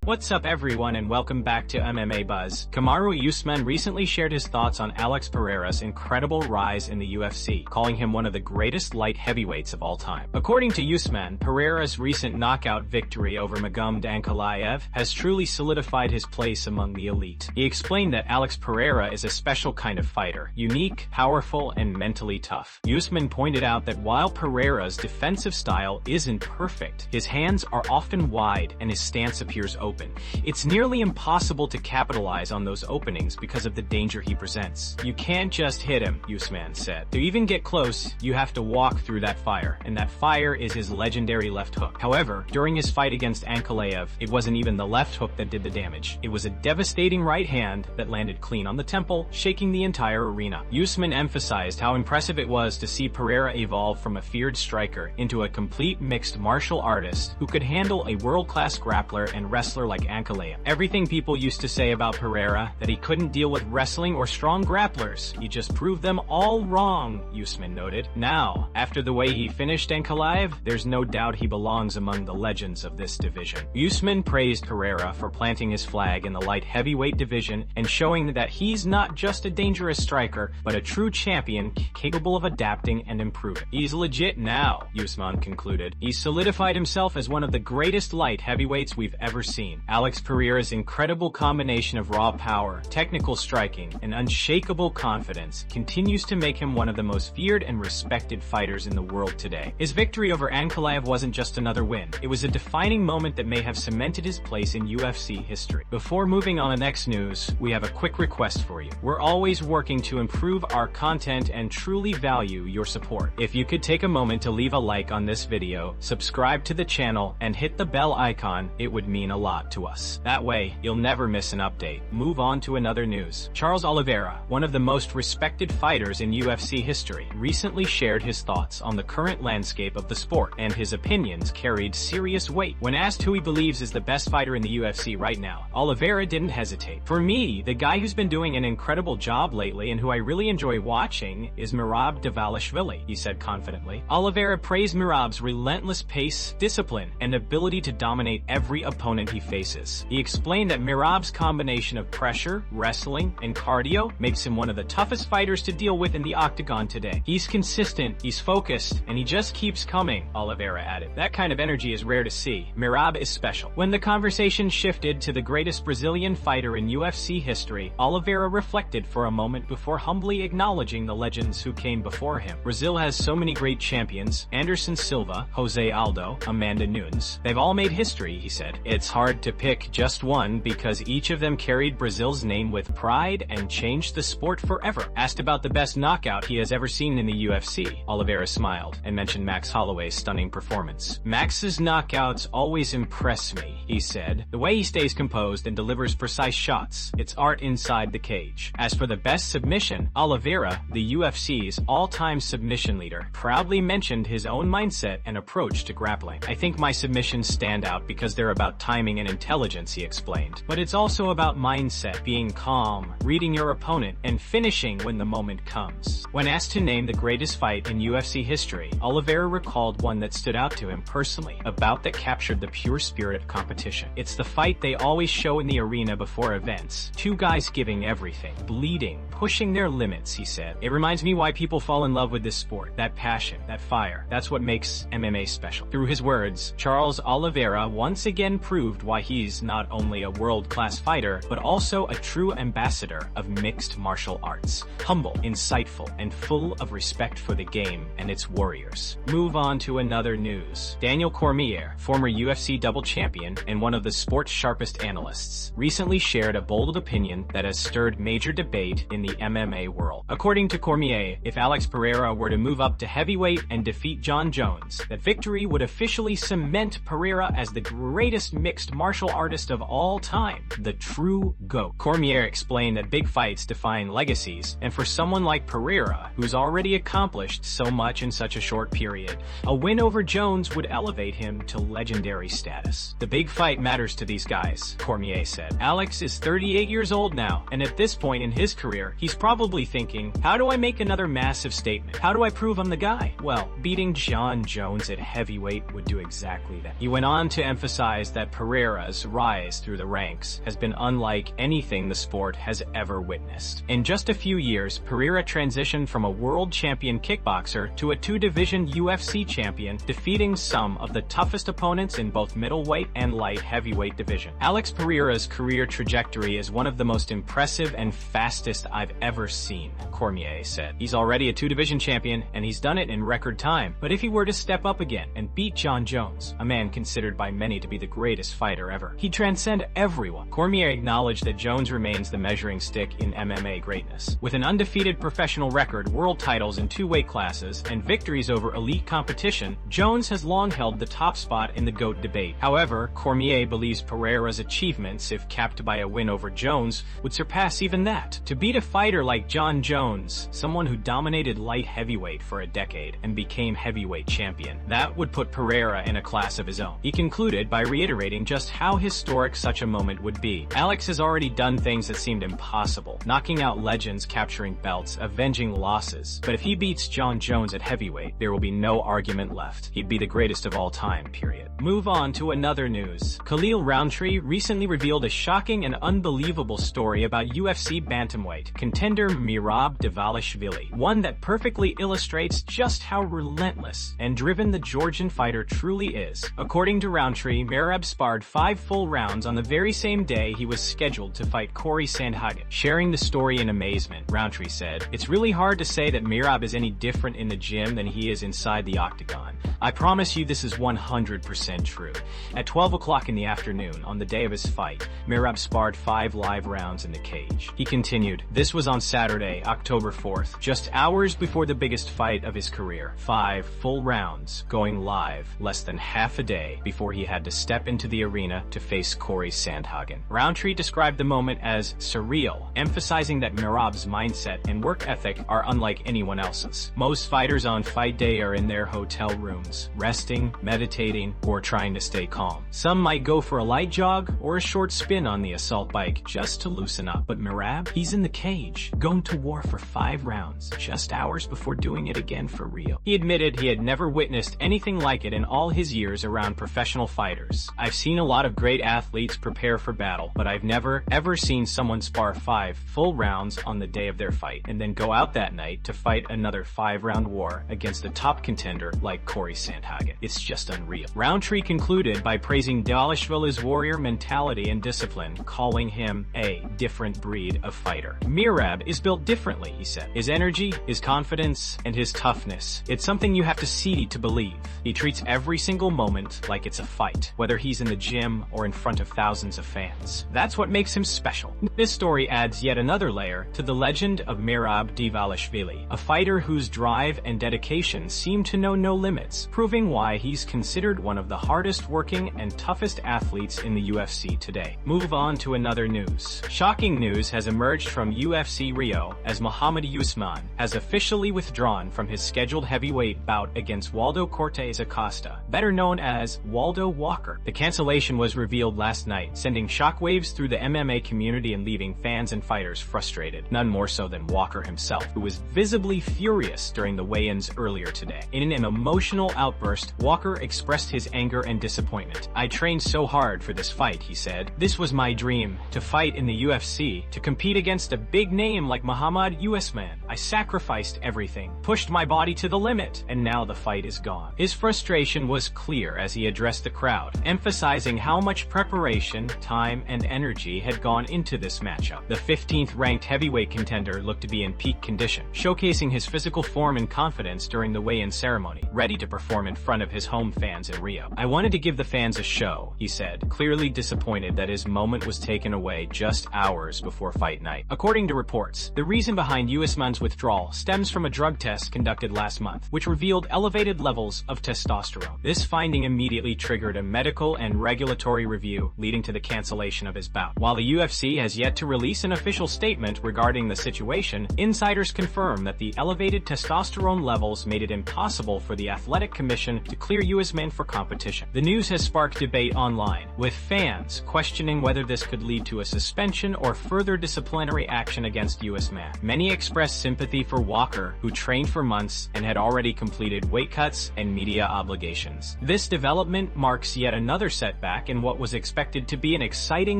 What's up everyone and welcome back to MMA Buzz. Kamaru Usman recently shared his thoughts on Alex Pereira's incredible rise in the UFC, calling him one of the greatest light heavyweights of all time. According to Usman, Pereira's recent knockout victory over Magomed Ankalaev has truly solidified his place among the elite. He explained that Alex Pereira is a special kind of fighter, unique, powerful, and mentally tough. Usman pointed out that while Pereira's defensive style isn't perfect, his hands are often wide and his stance appears open. It's nearly impossible to capitalize on those openings because of the danger he presents. You can't just hit him, Usman said. To even get close, you have to walk through that fire, and that fire is his legendary left hook. However, during his fight against Ankalaev, it wasn't even the left hook that did the damage. It was a devastating right hand that landed clean on the temple, shaking the entire arena. Usman emphasized how impressive it was to see Pereira evolve from a feared striker into a complete mixed martial artist who could handle a world-class grappler and wrestler like Ankalaev. Everything people used to say about Pereira, that he couldn't deal with wrestling or strong grapplers, he just proved them all wrong, Usman noted. Now, after the way he finished Ankalaev, there's no doubt he belongs among the legends of this division. Usman praised Pereira for planting his flag in the light heavyweight division and showing that he's not just a dangerous striker, but a true champion capable of adapting and improving. He's legit now, Usman concluded. He's solidified himself as one of the greatest light heavyweights we've ever seen. Alex Pereira's incredible combination of raw power, technical striking, and unshakable confidence continues to make him one of the most feared and respected fighters in the world today. His victory over Ankalaev wasn't just another win. It was a defining moment that may have cemented his place in UFC history. Before moving on to the next news, we have a quick request for you. We're always working to improve our content and truly value your support. If you could take a moment to leave a like on this video, subscribe to the channel, and hit the bell icon, it would mean a lot to us. That way, you'll never miss an update. Move on to another news. Charles Oliveira, one of the most respected fighters in UFC history, recently shared his thoughts on the current landscape of the sport, and his opinions carried serious weight. When asked who he believes is the best fighter in the UFC right now, Oliveira didn't hesitate. For me, the guy who's been doing an incredible job lately and who I really enjoy watching is Merab Dvalishvili, he said confidently. Oliveira praised Merab's relentless pace, discipline, and ability to dominate every opponent he faces. He explained that Merab's combination of pressure, wrestling, and cardio makes him one of the toughest fighters to deal with in the octagon today. He's consistent, he's focused, and he just keeps coming, Oliveira added. That kind of energy is rare to see. Merab is special. When the conversation shifted to the greatest Brazilian fighter in UFC history, Oliveira reflected for a moment before humbly acknowledging the legends who came before him. Brazil has so many great champions: Anderson Silva, Jose Aldo, Amanda Nunes. They've all made history, he said. It's hard to pick just one because each of them carried Brazil's name with pride and changed the sport forever. Asked about the best knockout he has ever seen in the UFC, Oliveira smiled and mentioned Max Holloway's stunning performance. Max's knockouts always impress me, he said. The way he stays composed and delivers precise shots, it's art inside the cage. As for the best submission, Oliveira, the UFC's all-time submission leader, proudly mentioned his own mindset and approach to grappling. I think my submissions stand out because they're about timing and intelligence, he explained. But it's also about mindset, being calm, reading your opponent, and finishing when the moment comes. When asked to name the greatest fight in UFC history, Oliveira recalled one that stood out to him personally, a bout that captured the pure spirit of competition. It's the fight they always show in the arena before events. Two guys giving everything, bleeding, pushing their limits, he said. It reminds me why people fall in love with this sport. That passion, that fire. That's what makes MMA special. Through his words, Charles Oliveira once again proved why he's not only a world-class fighter, but also a true ambassador of mixed martial arts. Humble, insightful, and full of respect for the game and its warriors. Move on to another news. Daniel Cormier, former UFC double champion and one of the sport's sharpest analysts, recently shared a bold opinion that has stirred major debate in the MMA world. According to Cormier, if Alex Pereira were to move up to heavyweight and defeat Jon Jones, that victory would officially cement Pereira as the greatest mixed martial artist of all time, the true GOAT. Cormier explained that big fights define legacies, and for someone like Pereira, who's already accomplished so much in such a short period, a win over Jones would elevate him to legendary status. The big fight matters to these guys, Cormier said. Alex is 38 years old now, and at this point in his career, he's probably thinking, how do I make another massive statement? How do I prove I'm the guy? Well, beating Jon Jones at heavyweight would do exactly that. He went on to emphasize that Pereira Pereira's rise through the ranks has been unlike anything the sport has ever witnessed. In just a few years, Pereira transitioned from a world champion kickboxer to a two-division UFC champion, defeating some of the toughest opponents in both middleweight and light heavyweight division. Alex Pereira's career trajectory is one of the most impressive and fastest I've ever seen, Cormier said. He's already a two-division champion, and he's done it in record time. But if he were to step up again and beat Jon Jones, a man considered by many to be the greatest fighter ever, he'd transcend everyone. Cormier acknowledged that Jones remains the measuring stick in MMA greatness. With an undefeated professional record, world titles in 2 weight classes, and victories over elite competition, Jones has long held the top spot in the GOAT debate. However, Cormier believes Pereira's achievements, if capped by a win over Jones, would surpass even that. To beat a fighter like Jon Jones, someone who dominated light heavyweight for a decade and became heavyweight champion, that would put Pereira in a class of his own. He concluded by reiterating just how historic such a moment would be. Alex has already done things that seemed impossible, knocking out legends, capturing belts, avenging losses. But if he beats Jon Jones at heavyweight, there will be no argument left. He'd be the greatest of all time, period. Move on to another news. Khalil Rountree recently revealed a shocking and unbelievable story about UFC bantamweight contender Merab Dvalishvili, one that perfectly illustrates just how relentless and driven the Georgian fighter truly is. According to Rountree, Merab sparred 5 full rounds on the very same day he was scheduled to fight Corey Sandhagen. Sharing the story in amazement, Rountree said, "It's really hard to say that Merab is any different in the gym than he is inside the octagon. I promise you this is 100% true." At 12 o'clock in the afternoon, on the day of his fight, Merab sparred 5 live rounds in the cage. He continued, "This was on Saturday, October 4th, just hours before the biggest fight of his career. 5 full rounds, going live, less than half a day before he had to step into the arena to face Corey Sandhagen." Rountree described the moment as surreal, emphasizing that Merab's mindset and work ethic are unlike anyone else's. Most fighters on fight day are in their hotel rooms, resting, meditating, or trying to stay calm. Some might go for a light jog or a short spin on the assault bike just to loosen up. But Merab, he's in the cage, going to war for 5 rounds, just hours before doing it again for real. He admitted he had never witnessed anything like it in all his years around professional fighters. "I've seen a lot of great athletes prepare for battle, but I've never, ever seen someone spar 5 full rounds on the day of their fight, and then go out that night to fight another 5-round war against a top contender like Corey Sandhagen. It's just unreal." Rountree concluded by praising Dvalishvili's warrior mentality and discipline, calling him a different breed of fighter. "Merab is built differently," he said. "His energy, his confidence, and his toughness. It's something you have to see to believe. He treats every single moment like it's a fight, whether he's in the gym or in front of thousands of fans. That's what makes him special." This story adds yet another layer to the legend of Merab Dvalishvili, a fighter whose drive and dedication seem to know no limits, proving why he's considered one of the hardest working and toughest athletes in the UFC today. Move on to another news. Shocking news has emerged from UFC Rio as Muhammad Usman has officially withdrawn from his scheduled heavyweight bout against Waldo Cortez Acosta, better known as Waldo Walker. The cancellation was revealed last night, sending shockwaves through the MMA community and leaving fans and fighters frustrated, none more so than Walker himself, who was visibly furious during the weigh-ins earlier today. In an emotional outburst, Walker expressed his anger and disappointment. "I trained so hard for this fight," he said. "This was my dream, to fight in the UFC, to compete against a big name like Muhammad Usman. I sacrificed everything, pushed my body to the limit, and now the fight is gone." His frustration was clear as he addressed the crowd, emphasizing how much preparation, time, and energy had gone into this matchup. The 15th ranked heavyweight contender looked to be in peak condition, showcasing his physical form and confidence during the weigh-in ceremony, ready to perform in front of his home fans in Rio. "I wanted to give the fans a show," he said, clearly disappointed that his moment was taken away just hours before fight night. According to reports, the reason behind Usman's withdrawal stems from a drug test conducted last month, which revealed elevated levels of testosterone. This finding immediately triggered a medical and regulatory review, leading to the cancellation of his bout. While the UFC has yet to release an official statement regarding the situation, insiders confirm that the elevated testosterone levels made it impossible for the Athletic Commission to clear Usman for competition. The news has sparked debate online, with fans questioning whether this could lead to a suspension or further disciplinary action against Usman. Many expressed sympathy for Walker, who trained for months and had already completed weight cuts and media obligations. This development marks yet another setback back in what was expected to be an exciting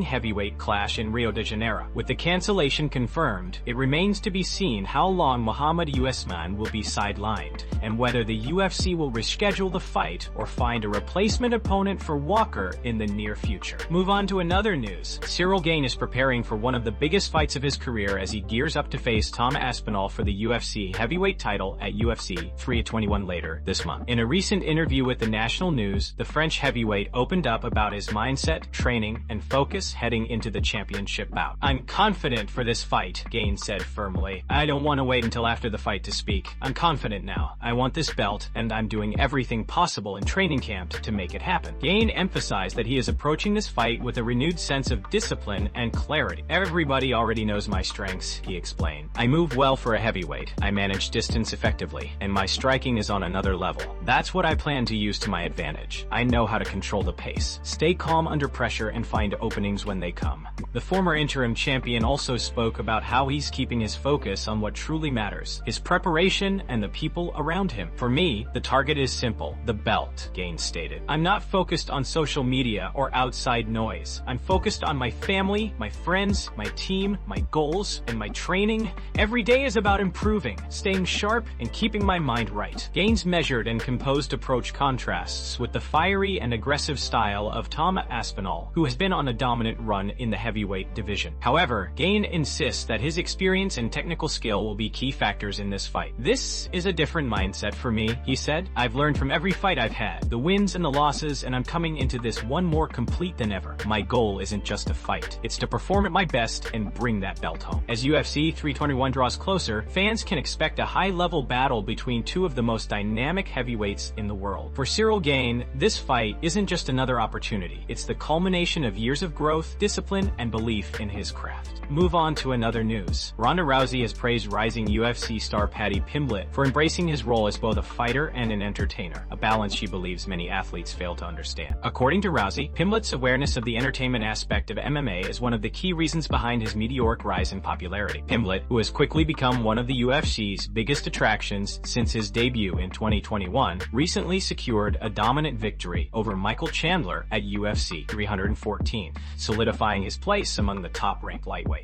heavyweight clash in Rio de Janeiro. With the cancellation confirmed, it remains to be seen how long Muhammad Usman will be sidelined, and whether the UFC will reschedule the fight or find a replacement opponent for Walker in the near future. Move on to another news. Ciryl Gane is preparing for one of the biggest fights of his career as he gears up to face Tom Aspinall for the UFC heavyweight title at UFC 321 later this month. In a recent interview with the National News, the French heavyweight opened up about his mindset, training, and focus heading into the championship bout. "I'm confident for this fight," Gane said firmly. "I don't want to wait until after the fight to speak. I'm confident now. I want this belt, and I'm doing everything possible in training camp to make it happen." Gane emphasized that he is approaching this fight with a renewed sense of discipline and clarity. "Everybody already knows my strengths," he explained. "I move well for a heavyweight. I manage distance effectively, and my striking is on another level. That's what I plan to use to my advantage. I know how to control the pace, stay calm under pressure, and find openings when they come." The former interim champion also spoke about how he's keeping his focus on what truly matters, his preparation and the people around him. "For me, the target is simple, the belt," Gane stated. "I'm not focused on social media or outside noise. I'm focused on my family, my friends, my team, my goals, and my training. Every day is about improving, staying sharp, and keeping my mind right." Gane's measured and composed approach contrasts with the fiery and aggressive style of Tom Aspinall, who has been on a dominant run in the heavyweight division. However, Gane insists that his experience and technical skill will be key factors in this fight. "This is a different mindset for me," he said. "I've learned from every fight I've had, the wins and the losses, and I'm coming into this one more complete than ever. My goal isn't just to fight, it's to perform at my best and bring that belt home." As UFC 321 draws closer, fans can expect a high-level battle between two of the most dynamic heavyweights in the world. For Ciryl Gane, this fight isn't just another opportunity. It's the culmination of years of growth, discipline, and belief in his craft. Move on to another news. Ronda Rousey has praised rising UFC star Paddy Pimblett for embracing his role as both a fighter and an entertainer, a balance she believes many athletes fail to understand. According to Rousey, Pimblett's awareness of the entertainment aspect of MMA is one of the key reasons behind his meteoric rise in popularity. Pimblett, who has quickly become one of the UFC's biggest attractions since his debut in 2021, recently secured a dominant victory over Michael Chandler at UFC 314, solidifying his place among the top-ranked lightweights.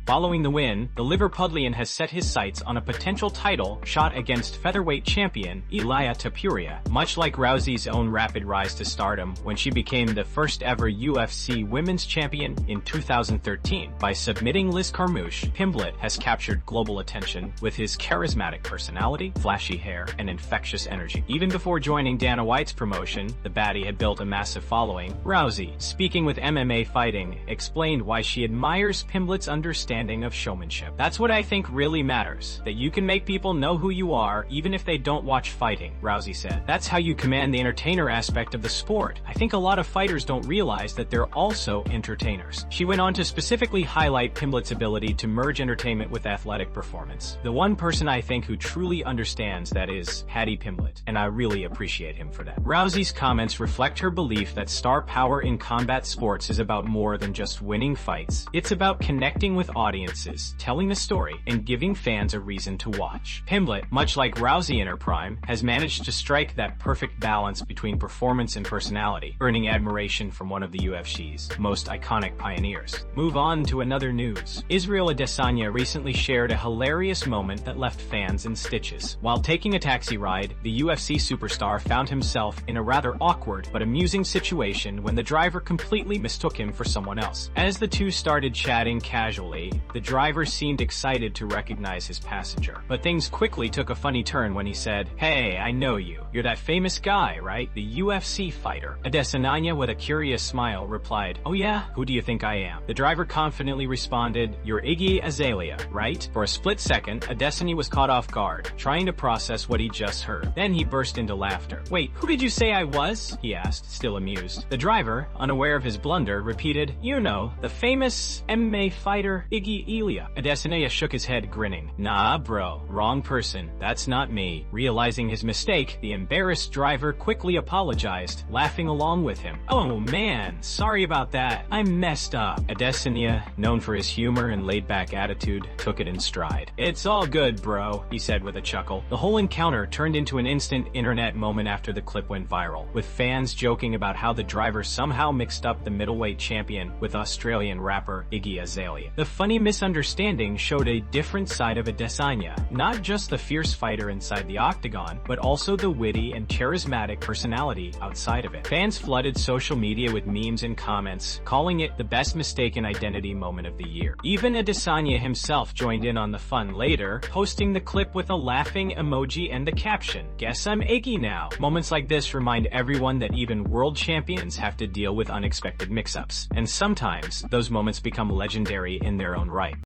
Following the win, the Liverpudlian has set his sights on a potential title shot against featherweight champion Ilia Topuria. Much like Rousey's own rapid rise to stardom when she became the first ever UFC women's champion in 2013 by submitting Liz Carmouche, Pimblett has captured global attention with his charismatic personality, flashy hair, and infectious energy. Even before joining Dana White's promotion, the baddie had built a massive following. Rousey, speaking with MMA Fighting, explained why she admires Pimblett's understanding of showmanship. "That's what I think really matters, that you can make people know who you are even if they don't watch fighting," Rousey said. "That's how you command the entertainer aspect of the sport. I think a lot of fighters don't realize that they're also entertainers." She went on to specifically highlight Pimblett's ability to merge entertainment with athletic performance. "The one person I think who truly understands that is Paddy Pimblett, and I really appreciate him for that." Rousey's comments reflect her belief that star power in combat sports is about more than just winning fights. It's about connecting with audiences, telling the story, and giving fans a reason to watch. Pimblett, much like Rousey in her prime, has managed to strike that perfect balance between performance and personality, earning admiration from one of the UFC's most iconic pioneers. Move on to another news. Israel Adesanya recently shared a hilarious moment that left fans in stitches. While taking a taxi ride, the UFC superstar found himself in a rather awkward but amusing situation when the driver completely mistook him for someone else. As the two started chatting casually, the driver seemed excited to recognize his passenger. But things quickly took a funny turn when he said, "Hey, I know you. You're that famous guy, right? The UFC fighter." Adesanya, with a curious smile, replied, "Oh yeah? Who do you think I am?" The driver confidently responded, "You're Iggy Azalea, right?" For a split second, Adesanya was caught off guard, trying to process what he just heard. Then he burst into laughter. "Wait, who did you say I was?" he asked, still amused. The driver, unaware of his blunder, repeated, "You know, the famous MMA fighter, Iggy Elia. Adesanya shook his head, grinning. Nah, bro. Wrong person. That's not me. Realizing his mistake, the embarrassed driver quickly apologized, laughing along with him. Oh man, sorry about that. I messed up. Adesanya, known for his humor and laid-back attitude, took it in stride. It's all good, bro, he said with a chuckle. The whole encounter turned into an instant internet moment after the clip went viral, with fans joking about how the driver somehow mixed up the middleweight champion with Australian rapper Iggy Azalea. The funny misunderstanding showed a different side of Adesanya, not just the fierce fighter inside the octagon, but also the witty and charismatic personality outside of it. Fans flooded social media with memes and comments, calling it the best mistaken identity moment of the year. Even Adesanya himself joined in on the fun later, posting the clip with a laughing emoji and the caption, "Guess I'm Iggy now." Moments like this remind everyone that even world champions have to deal with unexpected mix-ups, and sometimes those moments become legendary in their own right.